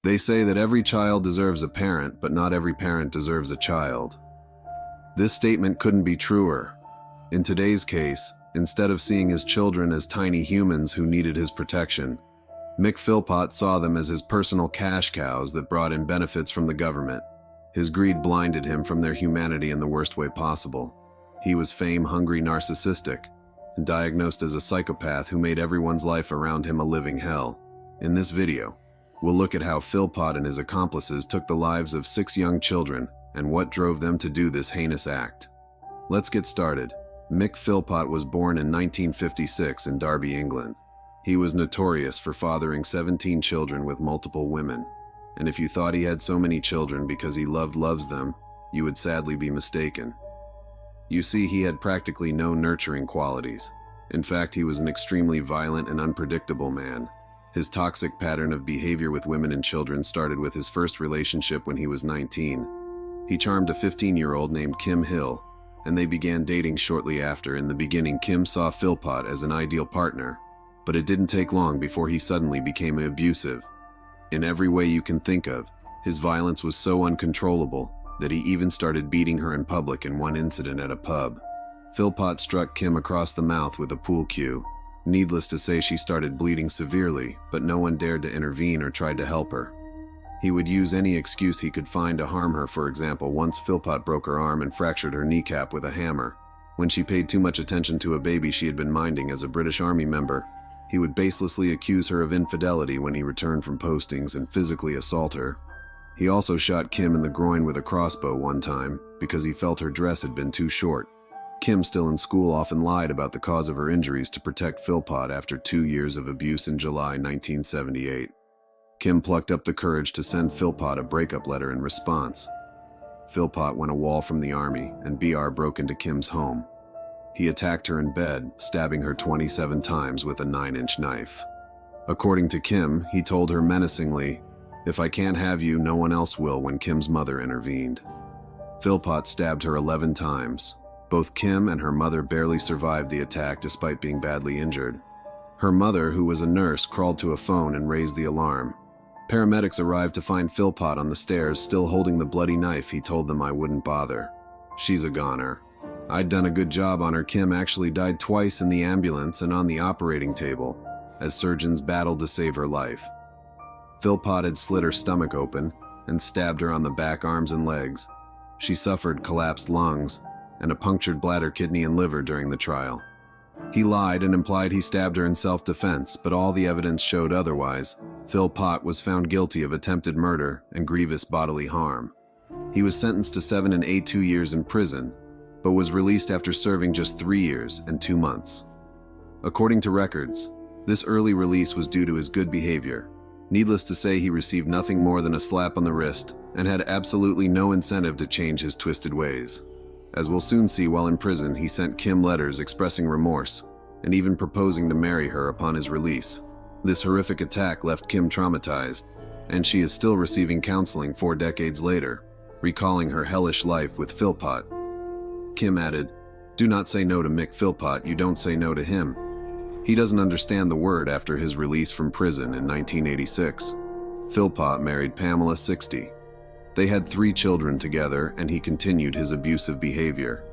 They say that every child deserves a parent, but not every parent deserves a child. This statement couldn't be truer. In today's case, instead of seeing his children as tiny humans who needed his protection, Mick Philpott saw them as his personal cash cows that brought in benefits from the government. His greed blinded him from their humanity in the worst way possible. He was fame-hungry, narcissistic, and diagnosed as a psychopath who made everyone's life around him a living hell. In this video, we'll look at how Philpott and his accomplices took the lives of 6 young children and what drove them to do this heinous act. Let's get started. Mick Philpott was born in 1956 in Derby, England. He was notorious for fathering 17 children with multiple women, and if you thought he had so many children because he loves them, you would sadly be mistaken. You see, he had practically no nurturing qualities. In fact, he was an extremely violent and unpredictable man. His toxic pattern of behavior with women and children started with his first relationship when he was 19. He charmed a 15-year-old named Kim Hill, and they began dating shortly after. In the beginning, Kim saw Philpott as an ideal partner, but it didn't take long before he suddenly became abusive. In every way you can think of, his violence was so uncontrollable that he even started beating her in public in one incident at a pub. Philpott struck Kim across the mouth with a pool cue. Needless to say, she started bleeding severely, but no one dared to intervene or tried to help her. He would use any excuse he could find to harm her. For example, once Philpott broke her arm and fractured her kneecap with a hammer. When she paid too much attention to a baby she had been minding as a British Army member, he would baselessly accuse her of infidelity when he returned from postings and physically assault her. He also shot Kim in the groin with a crossbow one time because he felt her dress had been too short. Kim, still in school, often lied about the cause of her injuries to protect Philpott after 2 years of abuse. In July 1978, Kim plucked up the courage to send Philpott a breakup letter in response. Philpott won a wall from the army, and BR broke into Kim's home. He attacked her in bed, stabbing her 27 times with a 9-inch knife. According to Kim, he told her menacingly, "If I can't have you, no one else will," when Kim's mother intervened. Philpott stabbed her 11 times. Both Kim and her mother barely survived the attack despite being badly injured. Her mother, who was a nurse, crawled to a phone and raised the alarm. Paramedics arrived to find Philpott on the stairs, still holding the bloody knife. He told them, "I wouldn't bother. She's a goner. I'd done a good job on her." Kim actually died twice in the ambulance and on the operating table, as surgeons battled to save her life. Philpott had slit her stomach open and stabbed her on the back, arms, and legs. She suffered collapsed lungs and a punctured bladder, kidney, and liver during the trial. He lied and implied he stabbed her in self-defense, but all the evidence showed otherwise. Philpott was found guilty of attempted murder and grievous bodily harm. He was sentenced to 7 and 2 years in prison, but was released after serving just 3 years and 2 months. According to records, this early release was due to his good behavior. Needless to say, he received nothing more than a slap on the wrist and had absolutely no incentive to change his twisted ways. As we'll soon see, while in prison, he sent Kim letters expressing remorse and even proposing to marry her upon his release. This horrific attack left Kim traumatized, and she is still receiving counseling 4 decades later, recalling her hellish life with Philpott. Kim added, "Do not say no to Mick Philpott, you don't say no to him. He doesn't understand the word." After his release from prison in 1986, Philpott married Pamela, 60. They had 3 children together, and he continued his abusive behavior.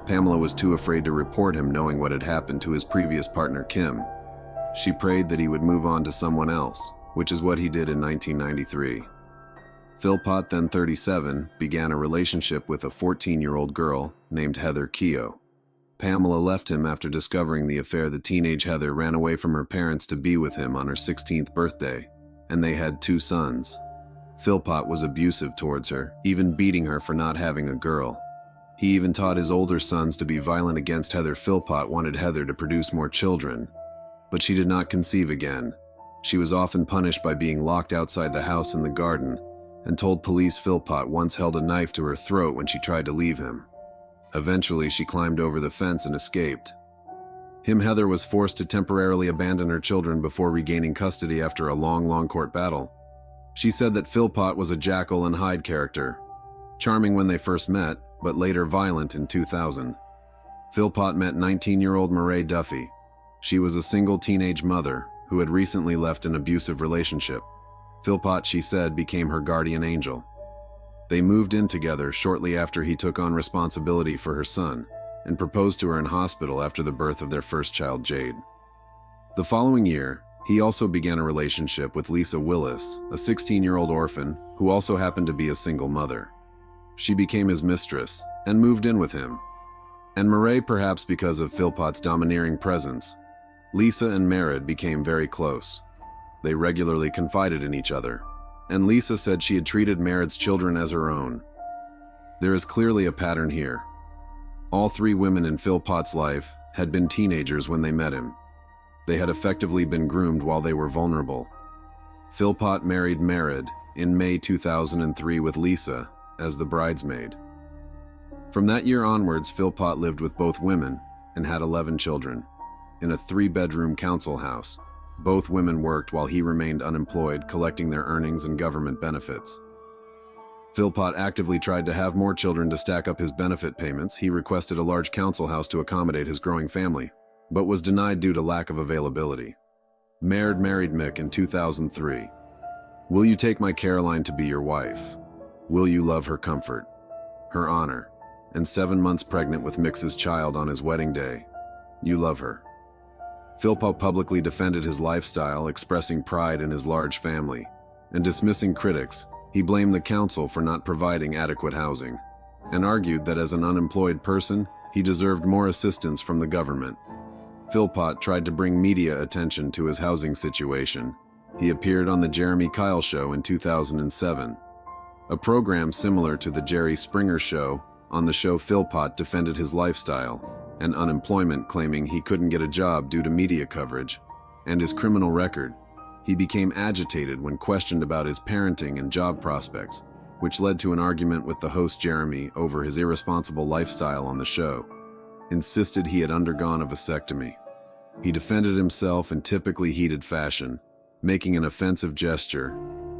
Pamela was too afraid to report him, knowing what had happened to his previous partner, Kim. She prayed that he would move on to someone else, which is what he did in 1993. Philpott, then 37, began a relationship with a 14-year-old girl named Heather Keogh. Pamela left him after discovering the affair. The teenage Heather ran away from her parents to be with him on her 16th birthday, and they had 2 sons. Philpott was abusive towards her, even beating her for not having a girl. He even taught his older sons to be violent against Heather. Philpott wanted Heather to produce more children, but she did not conceive again. She was often punished by being locked outside the house in the garden, and told police Philpott once held a knife to her throat when she tried to leave him. Eventually, she climbed over the fence and escaped. Heather was forced to temporarily abandon her children before regaining custody after a long court battle. She said that Philpott was a Jekyll and Hyde character, charming when they first met, but later violent. In 2000, Philpott met 19-year-old Marae Duffy. She was a single teenage mother who had recently left an abusive relationship. Philpott, she said, became her guardian angel. They moved in together shortly after he took on responsibility for her son and proposed to her in hospital after the birth of their first child, Jade. The following year, he also began a relationship with Lisa Willis, a 16-year-old orphan who also happened to be a single mother. She became his mistress and moved in with him. And Murray, perhaps because of Philpott's domineering presence, Lisa and Merritt became very close. They regularly confided in each other, and Lisa said she had treated Merritt's children as her own. There is clearly a pattern here. All three women in Philpott's life had been teenagers when they met him. They had effectively been groomed while they were vulnerable. Philpott married Merritt in May 2003 with Lisa as the bridesmaid. From that year onwards, Philpott lived with both women and had 11 children. In a 3-bedroom council house, both women worked while he remained unemployed, collecting their earnings and government benefits. Philpott actively tried to have more children to stack up his benefit payments. He requested a large council house to accommodate his growing family, but was denied due to lack of availability. Merritt married Mick in 2003. Will you take my Caroline to be your wife? Will you love her comfort, her honor, and 7 months pregnant with Mick's child on his wedding day? You love her. Philpott publicly defended his lifestyle, expressing pride in his large family, and dismissing critics. He blamed the council for not providing adequate housing, and argued that as an unemployed person, he deserved more assistance from the government. Philpott tried to bring media attention to his housing situation. He appeared on The Jeremy Kyle Show in 2007, a program similar to The Jerry Springer Show. On the show, Philpott defended his lifestyle and unemployment, claiming he couldn't get a job due to media coverage and his criminal record. He became agitated when questioned about his parenting and job prospects, which led to an argument with the host Jeremy over his irresponsible lifestyle on the show. Insisted he had undergone a vasectomy. He defended himself in typically heated fashion, making an offensive gesture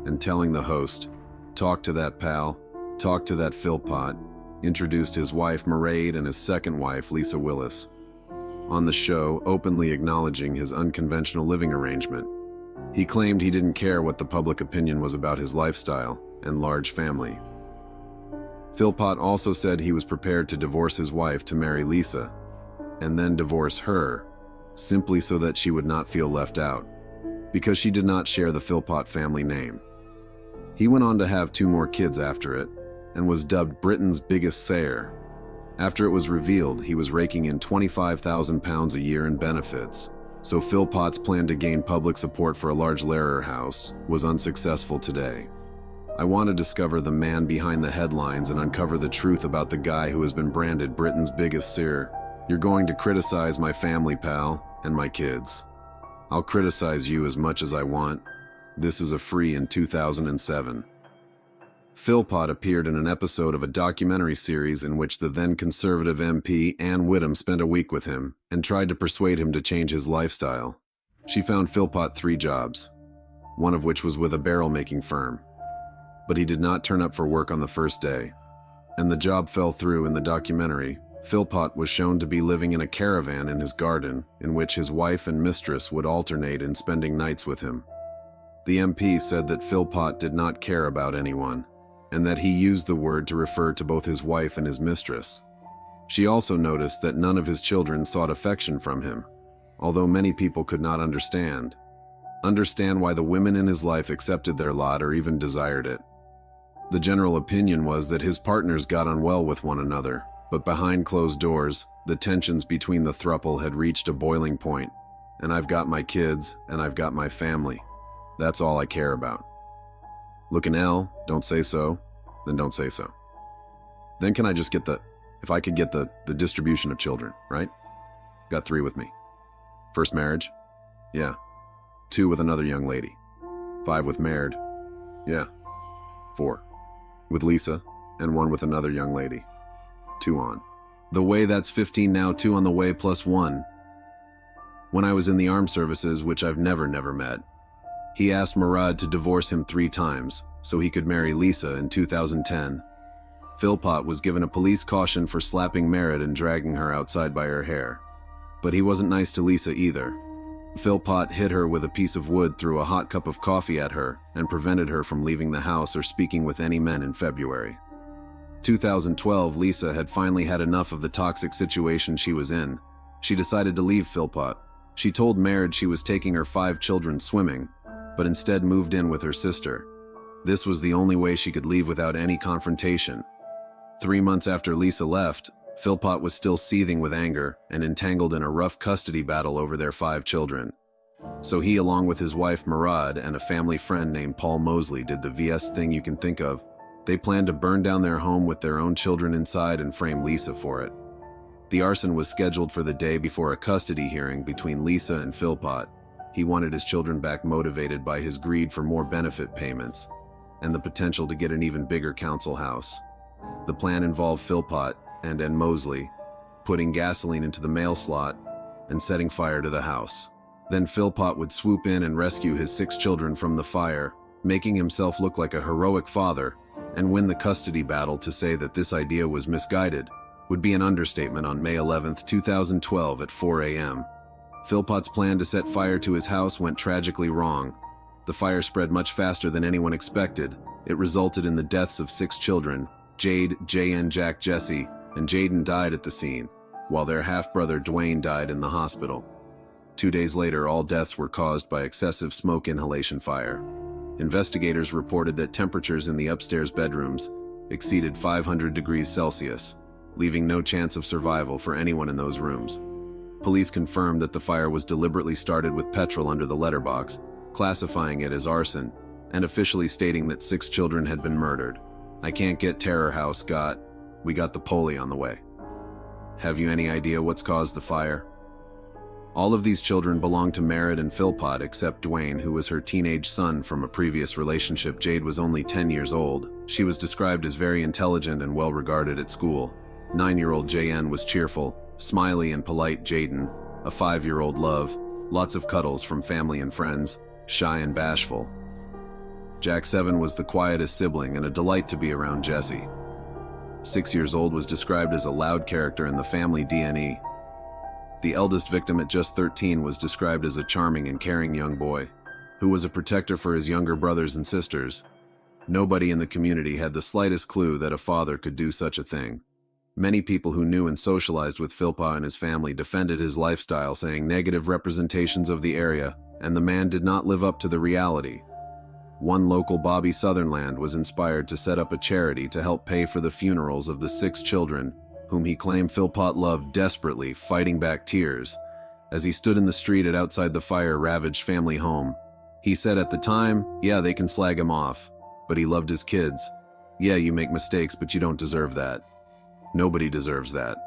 and telling the host, "Talk to that pal, talk to that Philpott," introduced his wife Mairead and his second wife Lisa Willis. On the show, openly acknowledging his unconventional living arrangement, he claimed he didn't care what the public opinion was about his lifestyle and large family. Philpott also said he was prepared to divorce his wife to marry Lisa, and then divorce her, simply so that she would not feel left out, because she did not share the Philpott family name. He went on to have 2 more kids after it, and was dubbed Britain's biggest sayer. After it was revealed he was raking in £25,000 a year in benefits, so Philpott's plan to gain public support for a large Lehrer house was unsuccessful today. I want to discover the man behind the headlines and uncover the truth about the guy who has been branded Britain's biggest seer. You're going to criticize my family, pal, and my kids. I'll criticize you as much as I want. This is a free in 2007. Philpott appeared in an episode of a documentary series in which the then Conservative MP Anne Whittam spent a week with him and tried to persuade him to change his lifestyle. She found Philpott 3 jobs, one of which was with a barrel-making firm. But he did not turn up for work on the first day, and the job fell through. In the documentary, Philpott was shown to be living in a caravan in his garden, in which his wife and mistress would alternate in spending nights with him. The MP said that Philpott did not care about anyone, and that he used the word to refer to both his wife and his mistress. She also noticed that none of his children sought affection from him, although many people could not understand why the women in his life accepted their lot or even desired it. The general opinion was that his partners got on well with one another, but behind closed doors, the tensions between the throuple had reached a boiling point. And I've got my kids, and I've got my family. That's all I care about. Look, an L, don't say so, then don't say so. Then can I just get if I could get the distribution of children, right? Got 3 with me. First marriage? Yeah. 2 with another young lady. 5 with Maird? Yeah. 4. With Lisa, and 1 with another young lady. 2 on the way, that's 15 now, 2 on the way plus 1. When I was in the armed services, which I've never met, he asked Murad to divorce him 3 times so he could marry Lisa in 2010. Philpott was given a police caution for slapping Merritt and dragging her outside by her hair. But he wasn't nice to Lisa either. Philpott hit her with a piece of wood, threw a hot cup of coffee at her, and prevented her from leaving the house or speaking with any men in February. 2012, Lisa had finally had enough of the toxic situation she was in. She decided to leave Philpott. She told Mared she was taking her 5 children swimming, but instead moved in with her sister. This was the only way she could leave without any confrontation. 3 months after Lisa left, Philpott was still seething with anger and entangled in a rough custody battle over their 5 children. So he, along with his wife Murad and a family friend named Paul Mosley, did the VS thing you can think of. They planned to burn down their home with their own children inside and frame Lisa for it. The arson was scheduled for the day before a custody hearing between Lisa and Philpott. He wanted his children back, motivated by his greed for more benefit payments and the potential to get an even bigger council house. The plan involved Philpott and Mosley putting gasoline into the mail slot and setting fire to the house. Then Philpott would swoop in and rescue his 6 children from the fire, making himself look like a heroic father, and win the custody battle. To say that this idea was misguided would be an understatement. On May 11, 2012 at 4 a.m., Philpott's plan to set fire to his house went tragically wrong. The fire spread much faster than anyone expected. It resulted in the deaths of 6 children. Jade, JN, Jack, Jesse, and Jaden died at the scene, while their half-brother Dwayne died in the hospital. 2 days later, all deaths were caused by excessive smoke inhalation fire. Investigators reported that temperatures in the upstairs bedrooms exceeded 500 degrees Celsius, leaving no chance of survival for anyone in those rooms. Police confirmed that the fire was deliberately started with petrol under the letterbox, classifying it as arson, and officially stating that 6 children had been murdered. I can't get Terror House we got the poli on the way. Have you any idea what's caused the fire? All of these children belonged to Mared and Philpott except Dwayne, who was her teenage son from a previous relationship. Jade was only 10 years old. She was described as very intelligent and well regarded at school. 9-year-old JN was cheerful, smiley and polite. Jaden, a 5-year-old love, lots of cuddles from family and friends, shy and bashful. Jack 7 was the quietest sibling and a delight to be around. Jesse, 6 years old, was described as a loud character in the family DNA. The eldest victim at just 13 was described as a charming and caring young boy, who was a protector for his younger brothers and sisters. Nobody in the community had the slightest clue that a father could do such a thing. Many people who knew and socialized with Philpott and his family defended his lifestyle, saying negative representations of the area, and the man did not live up to the reality. One local Bobby Sutherland was inspired to set up a charity to help pay for the funerals of the 6 children, whom he claimed Philpott loved desperately, fighting back tears as he stood in the street outside the fire-ravaged family home. He said at the time, "Yeah, they can slag him off, but he loved his kids. Yeah, you make mistakes, but you don't deserve that. Nobody deserves that."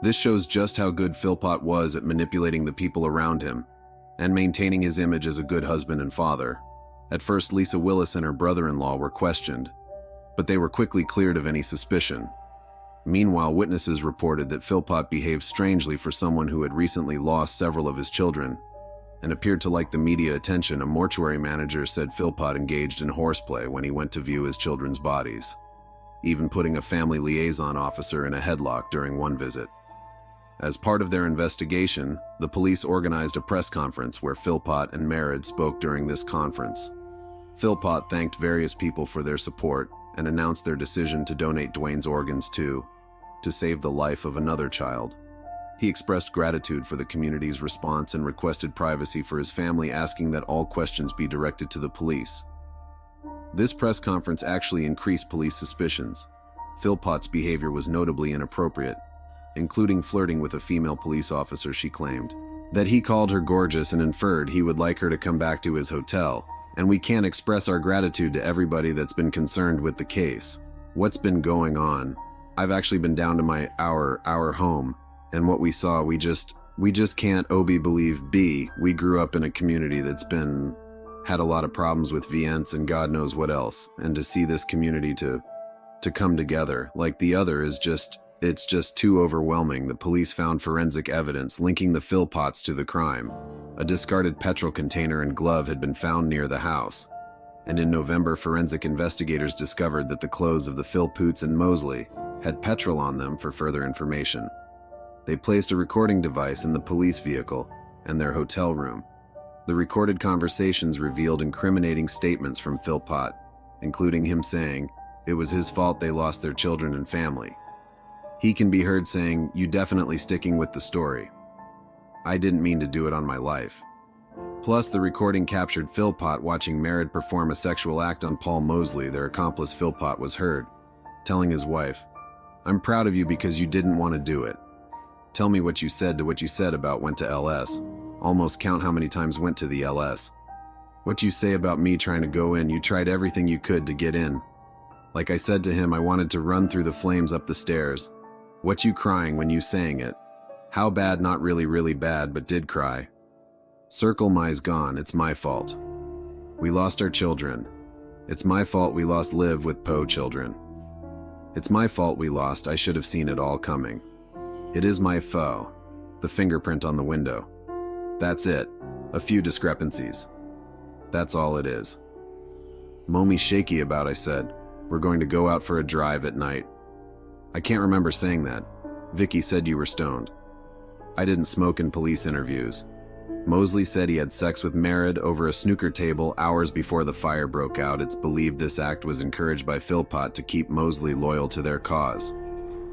This shows just how good Philpott was at manipulating the people around him and maintaining his image as a good husband and father. At first, Lisa Willis and her brother-in-law were questioned, but they were quickly cleared of any suspicion. Meanwhile, witnesses reported that Philpott behaved strangely for someone who had recently lost several of his children and appeared to like the media attention. A mortuary manager said Philpott engaged in horseplay when he went to view his children's bodies, even putting a family liaison officer in a headlock during one visit. As part of their investigation, the police organized a press conference where Philpott and Mared spoke. During this conference, Philpott thanked various people for their support and announced their decision to donate Dwayne's organs to save the life of another child. He expressed gratitude for the community's response and requested privacy for his family, asking that all questions be directed to the police. This press conference actually increased police suspicions. Philpott's behavior was notably inappropriate, including flirting with a female police officer. She claimed that he called her gorgeous and inferred he would like her to come back to his hotel. And we can't express our gratitude to everybody that's been concerned with the case. What's been going on? I've actually been down to our home, and what we saw, we just can't believe. We grew up in a community that's had a lot of problems with violence and God knows what else, and to see this community to come together like the other is it's just too overwhelming. The police found forensic evidence linking the Philpotts to the crime. A discarded petrol container and glove had been found near the house, and in November, forensic investigators discovered that the clothes of the Philpotts and Mosley had petrol on them. For further information, they placed a recording device in the police vehicle and their hotel room. The recorded conversations revealed incriminating statements from Philpott, including him saying it was his fault they lost their children and family. He can be heard saying, "You definitely sticking with the story. I didn't mean to do it on my life." Plus, the recording captured Philpott watching Merritt perform a sexual act on Paul Mosley. Their accomplice Philpott was heard telling his wife, "I'm proud of you because you didn't want to do it. Tell me what you said to what you said about went to LS. Almost count how many times went to the LS. What you say about me trying to go in, you tried everything you could to get in. Like I said to him, I wanted to run through the flames up the stairs. What you crying when you saying it? How bad? Not really, really bad, but did cry. Circle my's gone, it's my fault. We lost our children. It's my fault we lost live with Poe children. It's my fault we lost, I should have seen it all coming. It is my foe. The fingerprint on the window. That's it. A few discrepancies. That's all it is. Momi shaky about, I said. We're going to go out for a drive at night. I can't remember saying that. Vicky said you were stoned. I didn't smoke in police interviews. Mosley said he had sex with Merritt over a snooker table hours before the fire broke out. It's believed this act was encouraged by Philpott to keep Mosley loyal to their cause.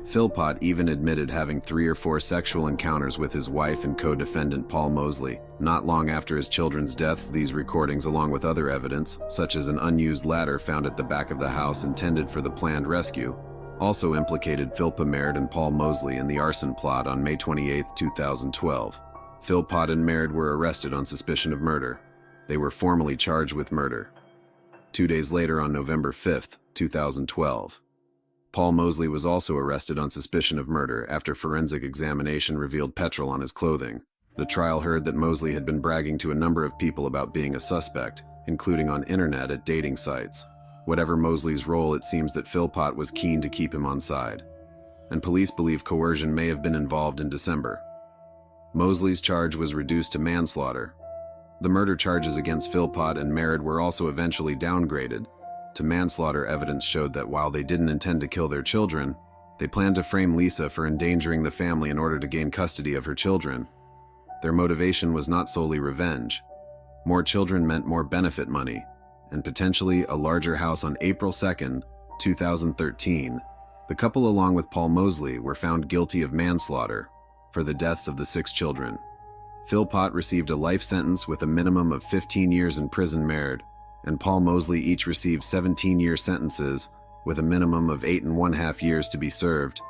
Philpott even admitted having 3 or 4 sexual encounters with his wife and co-defendant Paul Mosley. Not long after his children's deaths, these recordings, along with other evidence, such as an unused ladder found at the back of the house intended for the planned rescue, also implicated Philpott, Merritt, and Paul Mosley in the arson plot on May 28, 2012. Philpott and Merritt were arrested on suspicion of murder. They were formally charged with murder. 2 days later, on November 5, 2012, Paul Mosley was also arrested on suspicion of murder after forensic examination revealed petrol on his clothing. The trial heard that Mosley had been bragging to a number of people about being a suspect, including on internet at dating sites. Whatever Mosley's role, it seems that Philpott was keen to keep him on side, and police believe coercion may have been involved in December. Mosley's charge was reduced to manslaughter. The murder charges against Philpott and Merritt were also eventually downgraded to manslaughter. Evidence showed that while they didn't intend to kill their children, they planned to frame Lisa for endangering the family in order to gain custody of her children. Their motivation was not solely revenge. More children meant more benefit money, and potentially a larger house. On April 2, 2013, the couple, along with Paul Mosley, were found guilty of manslaughter for the deaths of the 6 children. Philpott received a life sentence with a minimum of 15 years in prison. Merritt and Paul Mosley each received 17-year sentences with a minimum of 8.5 years to be served.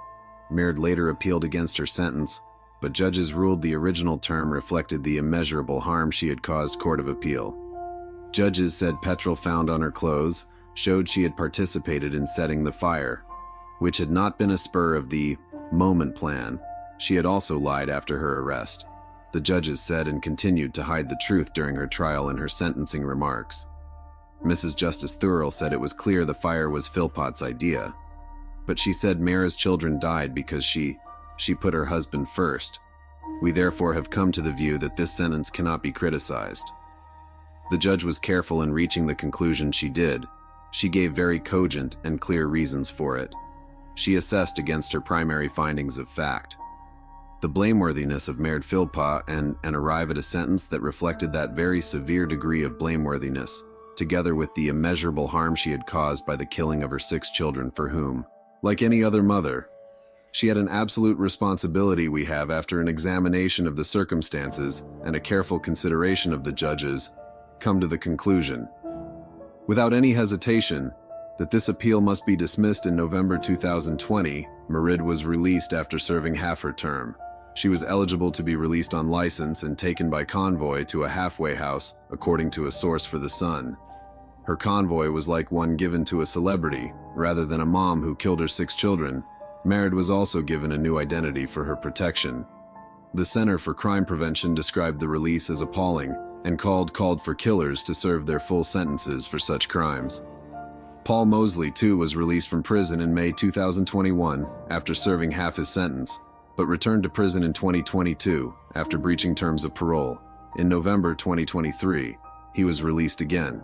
Merritt later appealed against her sentence, but judges ruled the original term reflected the immeasurable harm she had caused. Court of Appeal judges said petrol found on her clothes showed she had participated in setting the fire, which had not been a spur of the moment plan. She had also lied after her arrest, the judges said, and continued to hide the truth during her trial in her sentencing remarks. Mrs. Justice Thurl said it was clear the fire was Philpott's idea, but she said Mara's children died because she put her husband first. We therefore have come to the view that this sentence cannot be criticized. The judge was careful in reaching the conclusion she did. She gave very cogent and clear reasons for it. She assessed against her primary findings of fact the blameworthiness of Merritt Philpott and arrive at a sentence that reflected that very severe degree of blameworthiness, together with the immeasurable harm she had caused by the killing of her 6 children, for whom, like any other mother, she had an absolute responsibility. We have, after an examination of the circumstances and a careful consideration of the judges, come to the conclusion, without any hesitation, that this appeal must be dismissed. In November 2020, Merritt was released after serving half her term. She was eligible to be released on license and taken by convoy to a halfway house, according to a source for The Sun. Her convoy was like one given to a celebrity, rather than a mom who killed her 6 children. Merritt was also given a new identity for her protection. The Center for Crime Prevention described the release as appalling and called for killers to serve their full sentences for such crimes. Paul Mosley, too, was released from prison in May 2021 after serving half his sentence, but returned to prison in 2022 after breaching terms of parole. In November 2023, he was released again.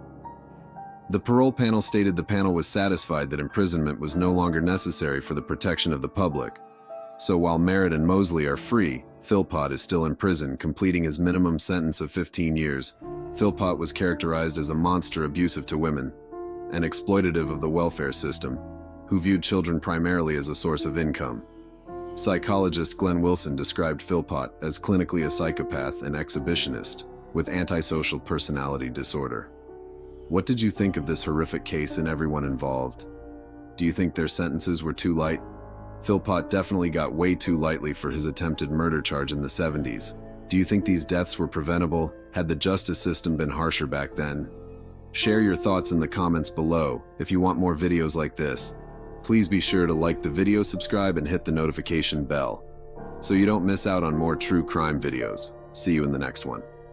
The parole panel stated the panel was satisfied that imprisonment was no longer necessary for the protection of the public. So while Merritt and Mosley are free, Philpott is still in prison, completing his minimum sentence of 15 years. Philpott was characterized as a monster abusive to women and exploitative of the welfare system, who viewed children primarily as a source of income. Psychologist Glenn Wilson described Philpott as clinically a psychopath and exhibitionist with antisocial personality disorder. What did you think of this horrific case and everyone involved? Do you think their sentences were too light? Philpott definitely got way too lightly for his attempted murder charge in the 70s. Do you think these deaths were preventable had the justice system been harsher back then? Share your thoughts in the comments below. If you want more videos like this, please be sure to like the video, subscribe, and hit the notification bell so you don't miss out on more true crime videos. See you in the next one.